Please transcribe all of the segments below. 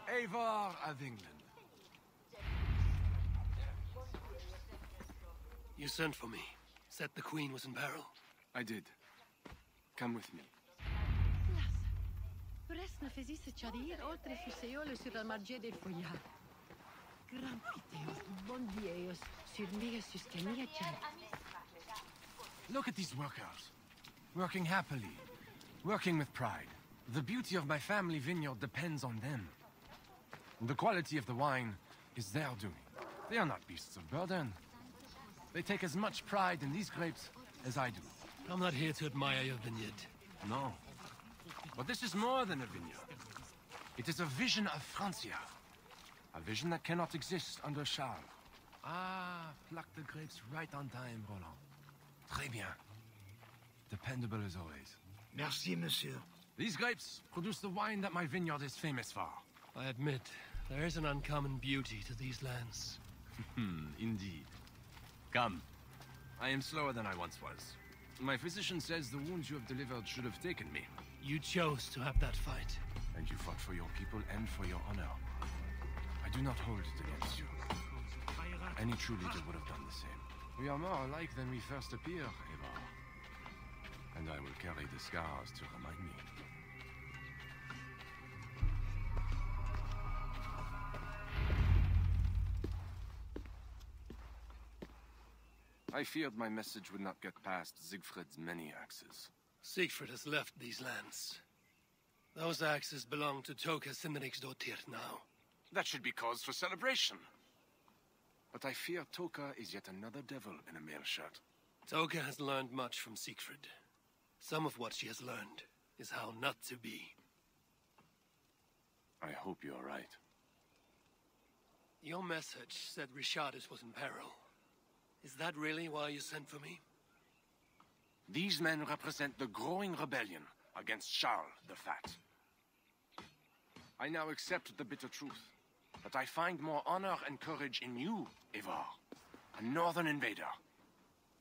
Eivor of England. You sent for me. Said the Queen was in peril. I did. Come with me. Look at these workers. Working happily. Working with pride. The beauty of my family vineyard depends on them. The quality of the wine is their doing. They are not beasts of burden. They take as much pride in these grapes as I do. I'm not here to admire your vineyard. No. But this is more than a vineyard. It is a vision of Francia. A vision that cannot exist under Charles. Ah, pluck the grapes right on time, Roland. Très bien. Dependable as always. Merci, monsieur. These grapes produce the wine that my vineyard is famous for. I admit, there is an uncommon beauty to these lands. Indeed. Come. I am slower than I once was. My physician says the wounds you have delivered should have taken me. You chose to have that fight. And you fought for your people and for your honor. I do not hold it against you. Any true leader would have done the same. We are more alike than we first appear, Eivor. And I will carry the scars to remind me. I feared my message would not get past Siegfried's many axes. Siegfried has left these lands. Those axes belong to Toka Simriksdottir now. That should be cause for celebration. But I fear Toka is yet another devil in a mail shirt. Toka has learned much from Siegfried. Some of what she has learned is how not to be. I hope you are right. Your message said Richardis was in peril. Is that really why you sent for me? These men represent the growing rebellion against Charles the Fat. I now accept the bitter truth, but I find more honor and courage in you, Eivor, a northern invader,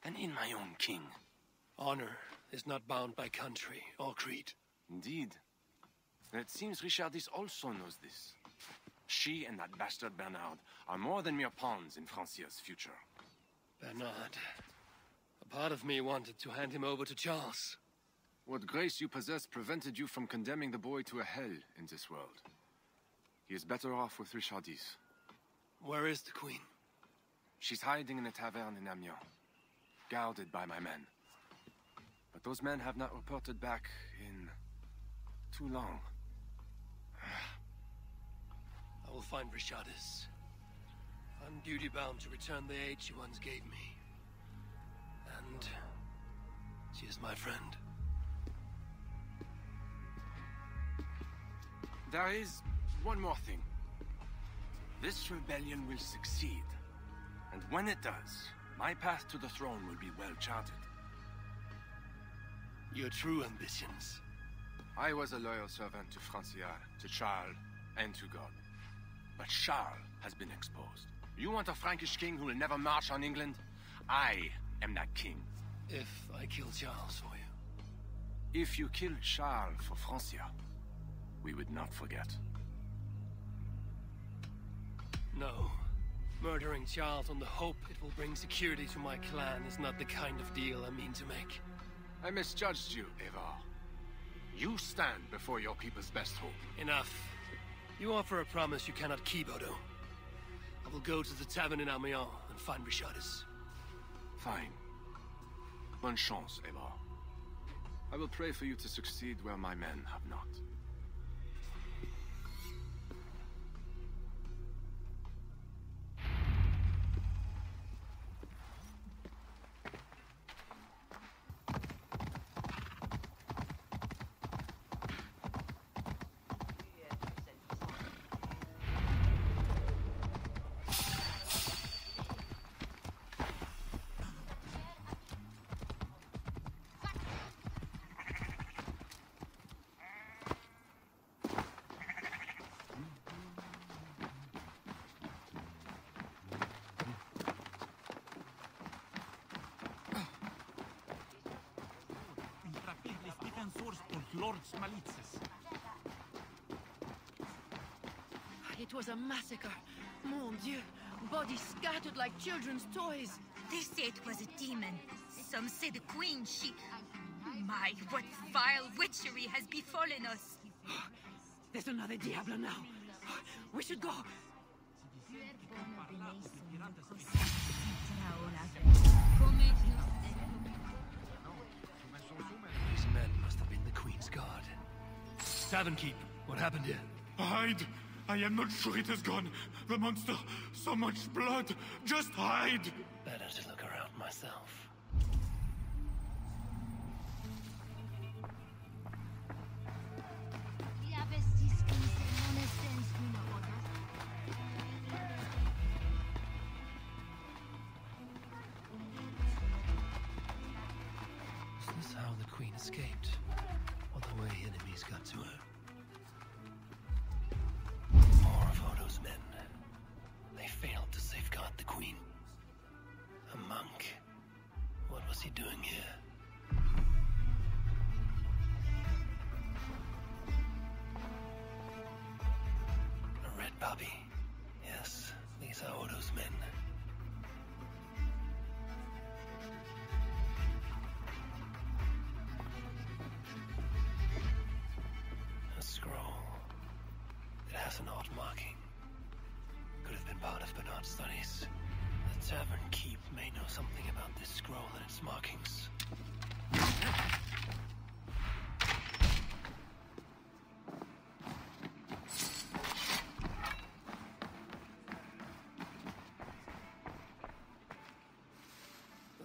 than in my own king. Honor is not bound by country or creed. Indeed. And it seems Richardis also knows this. She and that bastard Bernard are more than mere pawns in Francia's future. Bernard. A part of me wanted to hand him over to Charles. What grace you possess prevented you from condemning the boy to a hell in this world. He is better off with Richardis. Where is the Queen? She's hiding in a tavern in Amiens, guarded by my men. But those men have not reported back in too long. I will find Richardis. I'm duty-bound to return the aid she once gave me. And she is my friend. There is one more thing. This rebellion will succeed. And when it does, my path to the throne will be well charted. Your true ambitions. I was a loyal servant to Francia, to Charles, and to God. But Charles has been exposed. You want a Frankish king who will never march on England? I am that king. If I kill Charles for you. If you killed Charles for Francia, we would not forget. No. Murdering Charles on the hope it will bring security to my clan is not the kind of deal I mean to make. I misjudged you, Eivor. You stand before your people's best hope. Enough. You offer a promise you cannot keep, Odo. I will go to the tavern in Amiens and find Richardis. Fine. Bonne chance, Eivor. I will pray for you to succeed where my men have not. Lord Smalitzes. It was a massacre. Mon Dieu. Bodies scattered like children's toys. They say it was a demon. Some say the queen, she... My, what vile witchery has befallen us. There's another Diablo now. We should go. These men must have been the Queen's Guard. Tavern Keep, what happened here? Hide! I am not sure it has gone. The monster, so much blood. Just hide! Better to look around myself. Is this how the Queen escaped? Or the way enemies got to her? More of Odo's men. They failed to safeguard the Queen. A monk. What was he doing here? A red puppy. Yes, these are Odo's men. A scroll. It has an odd marking. Could have been part of Bernard's studies. The Tavern Keep may know something about this scroll and its markings.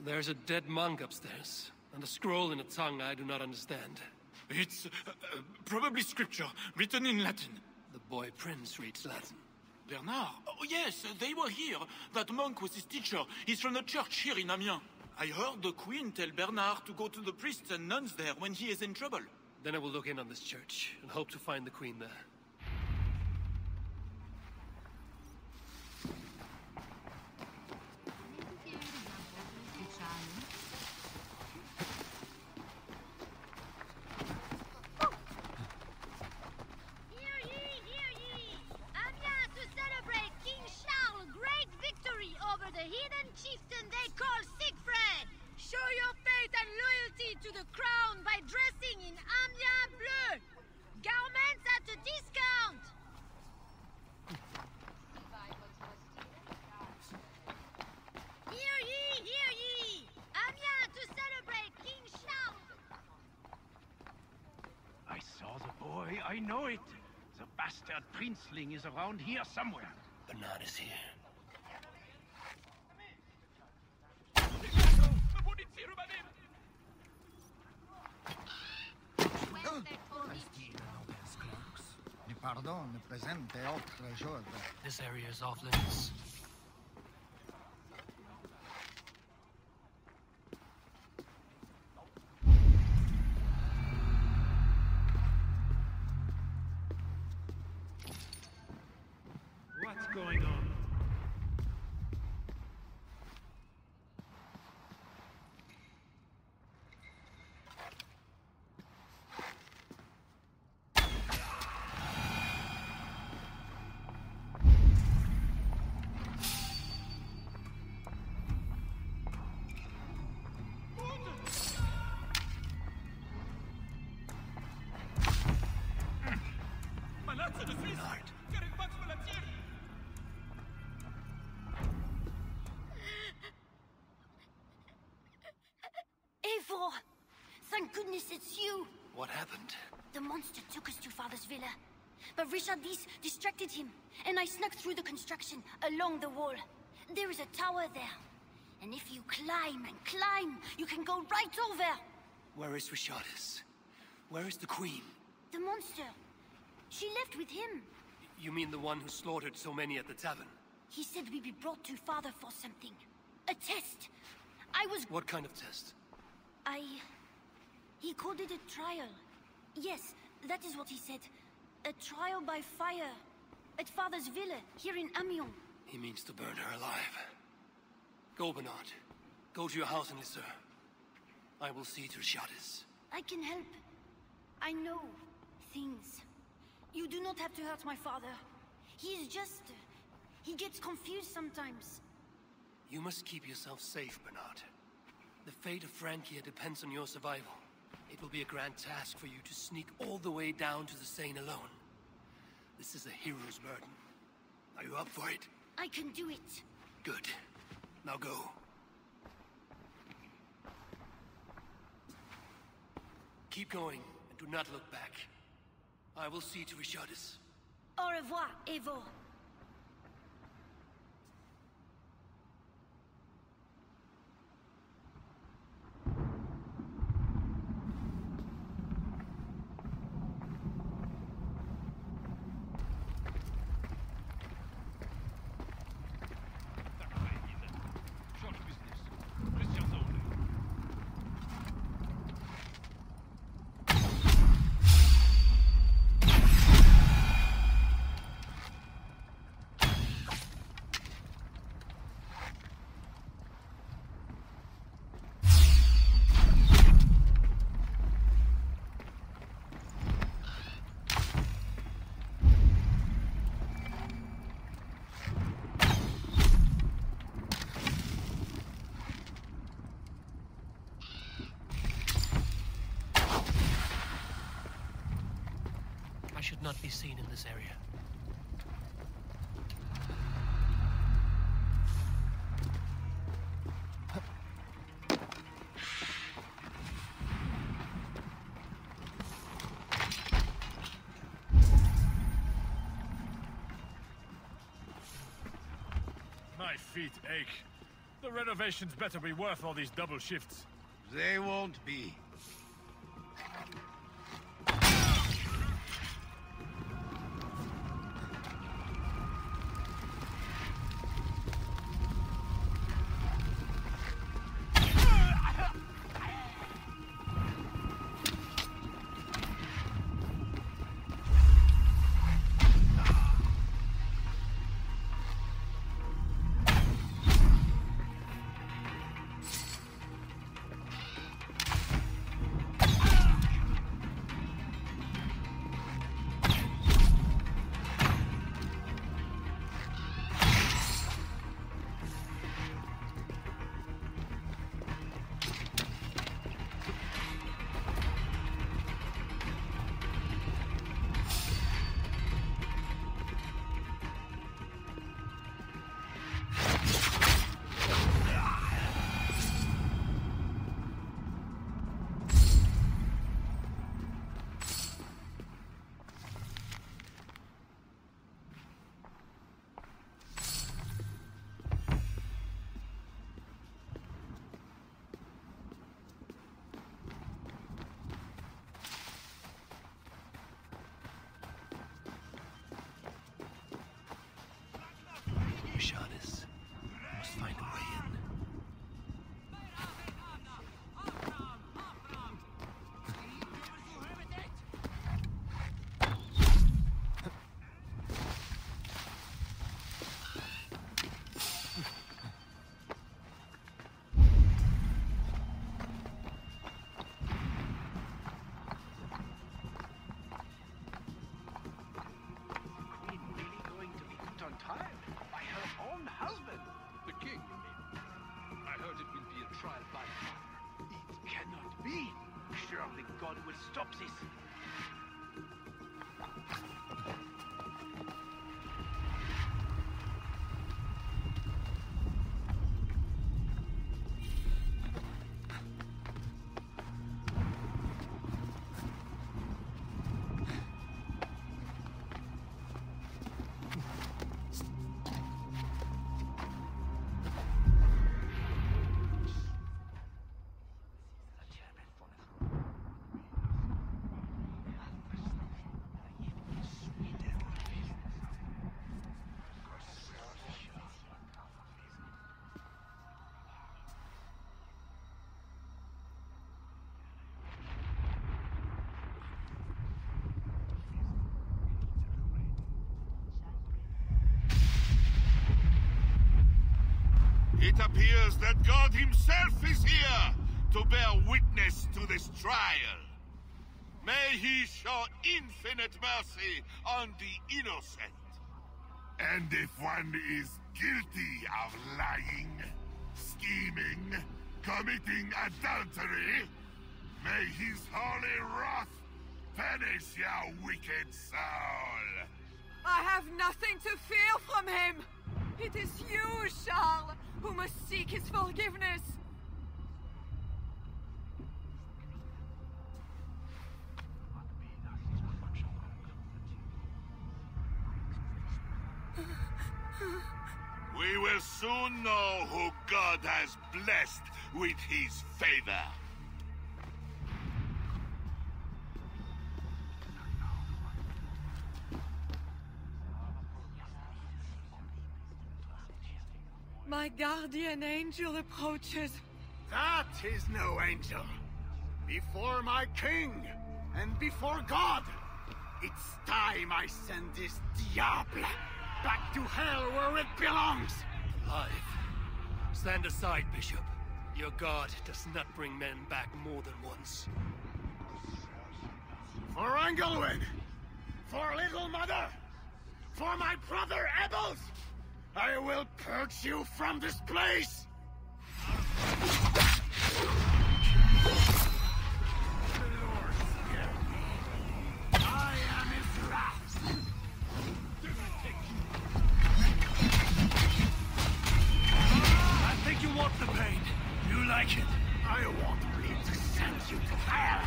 There's a dead monk upstairs, and a scroll in a tongue I do not understand. It's probably scripture, written in Latin. The boy prince reads Latin. Bernard? Oh yes, they were here. That monk was his teacher. He's from the church here in Amiens. I heard the queen tell Bernard to go to the priests and nuns there when he is in trouble. Then I will look in on this church, and hope to find the Queen there. Hear ye! Amiens to celebrate King Charles' great victory over the heathen chieftain they call Siegfried! Show your faith and loyalty to the crown by dressing in Amiens bleu! Garments at a discount! Hear ye! Amiens to celebrate King Charles! I saw the boy, I know it. The bastard princeling is around here somewhere. Bernard is here. Du pardon ne presente autre jour. This area is off limits. What's going on? Bernard. Eivor! Thank goodness it's you! What happened? The monster took us to Father's villa. But Richardis distracted him, and I snuck through the construction, along the wall. There is a tower there. And if you climb and climb, you can go right over! Where is Richardis? Where is the Queen? The monster. She left with him. You mean the one who slaughtered so many at the tavern? He said we'd be brought to Father for something. A test. I was... What kind of test? He called it a trial. Yes, that is what he said. A trial by fire. At Father's villa, here in Amiens. He means to burn her alive. Go, Bernard. Go to your house in Lisseur. I will see to Richardis. I can help. I know things. You do not have to hurt my father. He's just... he gets confused sometimes. You must keep yourself safe, Bernard. The fate of Francia depends on your survival. It will be a grand task for you to sneak all the way down to the Seine alone. This is a hero's burden. Are you up for it? I can do it. Good. Now go. Keep going, and do not look back. I will see to Richardis. Au revoir, Evo. Should not be seen in this area. My feet ache. The renovations better be worth all these double shifts. They won't be. Richardis. Must find a way in. God will stop this. It appears that God himself is here to bear witness to this trial. May he show infinite mercy on the innocent. And if one is guilty of lying, scheming, committing adultery, may his holy wrath punish your wicked soul. I have nothing to fear from him. It is you, Charles, who must seek his forgiveness. We will soon know who God has blessed with his favor. My guardian angel approaches. That is no angel. Before my king, and before God, it's time I send this diable back to hell where it belongs. Live. Stand aside, Bishop. Your God does not bring men back more than once. For Engelwin! For Little Mother! For my brother Ebbels! I will purge you from this place! The Lord scared me. I am his wrath! I think you want the pain. You like it. I want me to send you to hell!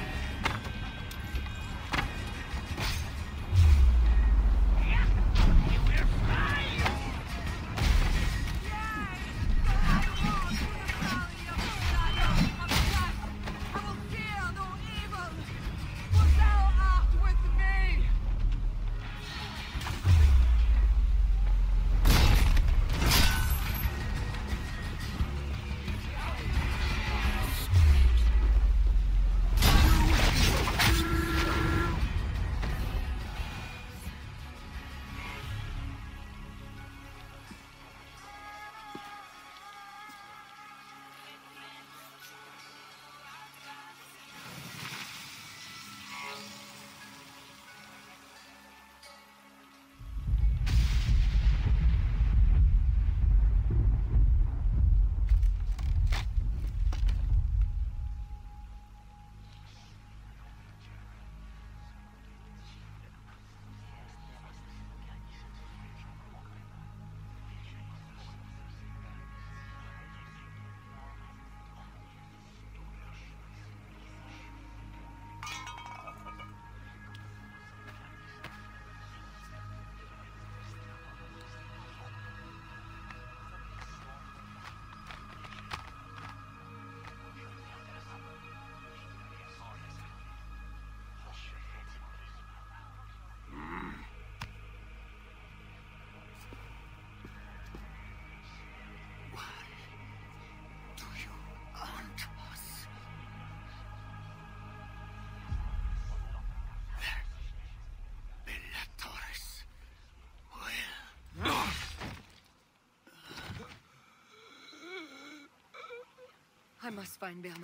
I must find Bernard.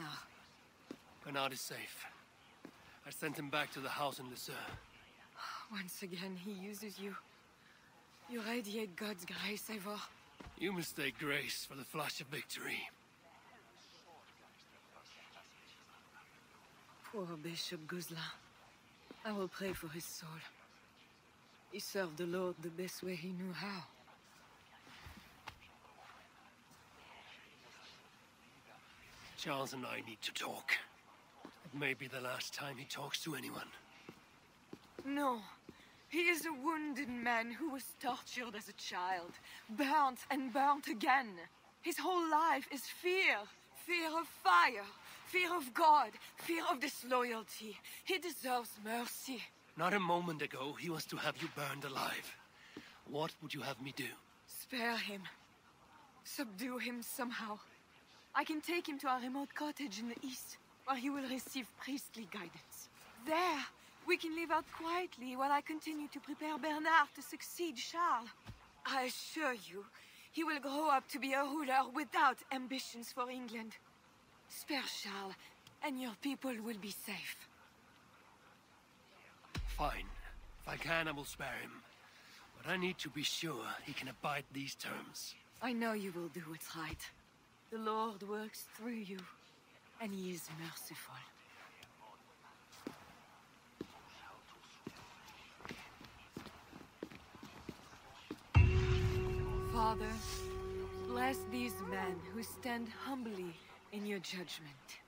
Bernard is safe. I sent him back to the house in Lucerne. Once again, he uses you. You radiate God's grace, Eivor. You mistake grace for the flash of victory. Poor Bishop Guzla. I will pray for his soul. He served the Lord the best way he knew how. Charles and I need to talk. It may be the last time he talks to anyone. No. He is a wounded man who was tortured as a child, burnt and burnt again. His whole life is fear. Fear of fire. Fear of God. Fear of disloyalty. He deserves mercy. Not a moment ago, he was to have you burned alive. What would you have me do? Spare him. Subdue him somehow. I can take him to our remote cottage in the east, where he will receive priestly guidance. There, we can live out quietly while I continue to prepare Bernard to succeed Charles. I assure you, he will grow up to be a ruler without ambitions for England. Spare Charles, and your people will be safe. Fine. If I can, I will spare him. But I need to be sure he can abide these terms. I know you will do what's right. The Lord works through you, and he is merciful. Father, bless these men who stand humbly in your judgment.